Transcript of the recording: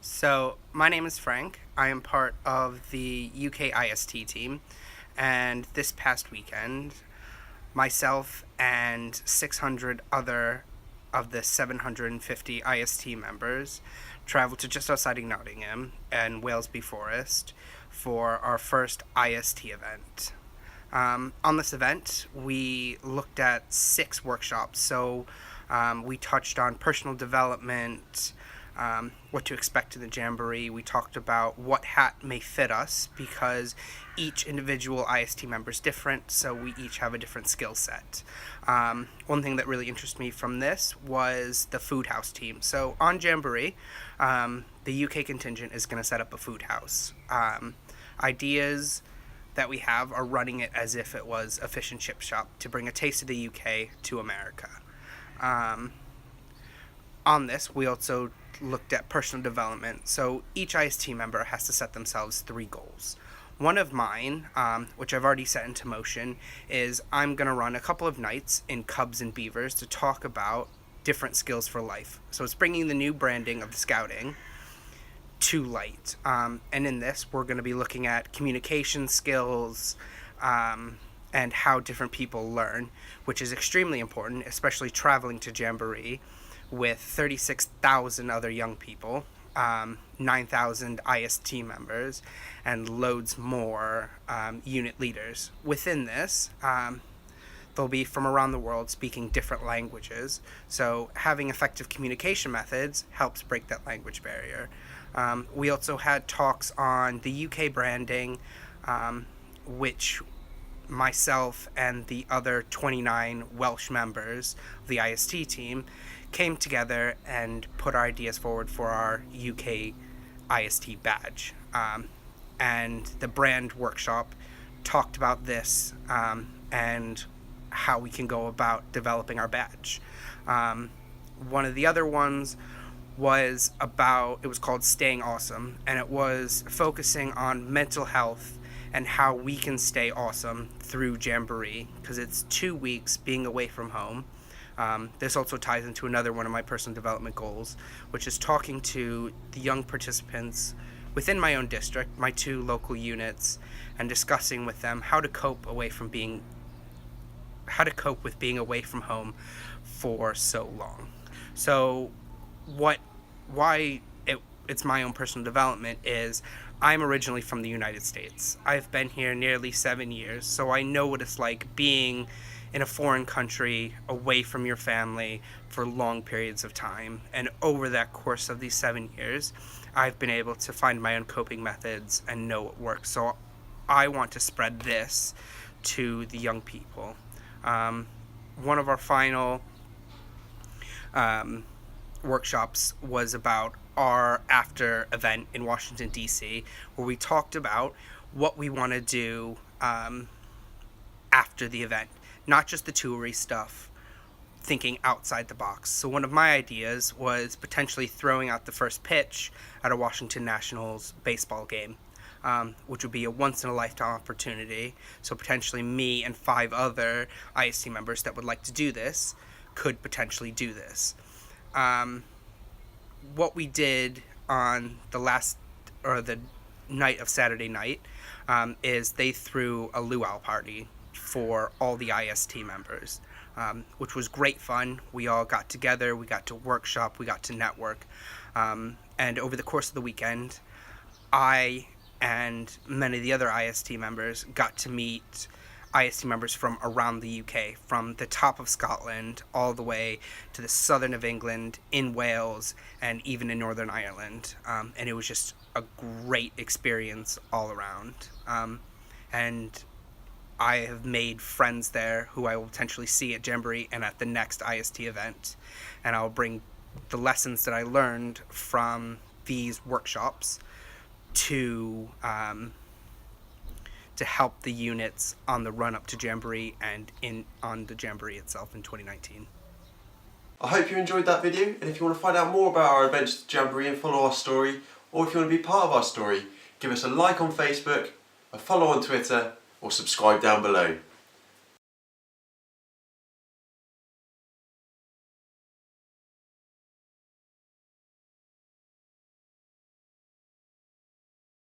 So, my name is Frank. I am part of the UK IST team, and this past weekend, myself and 600 other of the 750 IST members traveled to just outside of Nottingham and Walesby Forest for our first IST event. On this event, we looked at 6 workshops. So, we touched on personal development, what to expect in the Jamboree. We talked about what hat may fit us because each individual IST member is different, so we each have a different skill set. One thing that really interested me from this was the food house team. So on Jamboree, the UK contingent is going to set up a food house. Ideas that we have are running it as if it was a fish and chip shop to bring a taste of the UK to America. On this, we also looked at personal development. So each IST member has to set themselves 3 goals. One of mine, which I've already set into motion, is I'm going to run a couple of nights in Cubs and Beavers to talk about different skills for life. So it's bringing the new branding of the scouting to light. And in this, we're going to be looking at communication skills, and how different people learn, which is extremely important, especially traveling to Jamboree with 36,000 other young people, 9,000 IST members, and loads more unit leaders. Within this, they'll be from around the world speaking different languages, so having effective communication methods helps break that language barrier. We also had talks on the UK branding, which myself and the other 29 Welsh members of the IST team came together and put our ideas forward for our UK IST badge. And the brand workshop talked about this, and how we can go about developing our badge. One of the other ones was it was called Staying Awesome, and it was focusing on mental health and how we can stay awesome through Jamboree, because it's 2 weeks being away from home. This also ties into another one of my personal development goals, which is talking to the young participants within my own district, my 2 local units, and discussing with them how to cope with being away from home for so long. So why it's my own personal development is I'm originally from the United States. I've been here nearly 7 years, so I know what it's like being in a foreign country, away from your family for long periods of time. And over that course of these 7 years, I've been able to find my own coping methods and know what works. So I want to spread this to the young people. One of our final workshops was about our after event in Washington, D.C., where we talked about what we want to do after the event. Not just the toury stuff, thinking outside the box. So one of my ideas was potentially throwing out the first pitch at a Washington Nationals baseball game, which would be a once-in-a-lifetime opportunity. So potentially me and 5 other IST members that would like to do this could potentially do this. What we did on the night of Saturday night, is they threw a luau party for all the IST members, which was great fun. We all got together, we got to workshop, we got to network, and over the course of the weekend, I and many of the other IST members got to meet IST members from around the UK, from the top of Scotland all the way to the southern of England, in Wales, and even in Northern Ireland. And it was just a great experience all around. And I have made friends there who I will potentially see at Jamboree and at the next IST event. And I'll bring the lessons that I learned from these workshops to help the units on the run up to Jamboree and on the Jamboree itself in 2019. I hope you enjoyed that video, and if you want to find out more about our adventures to Jamboree and follow our story, or if you want to be part of our story, give us a like on Facebook, a follow on Twitter, or subscribe down below.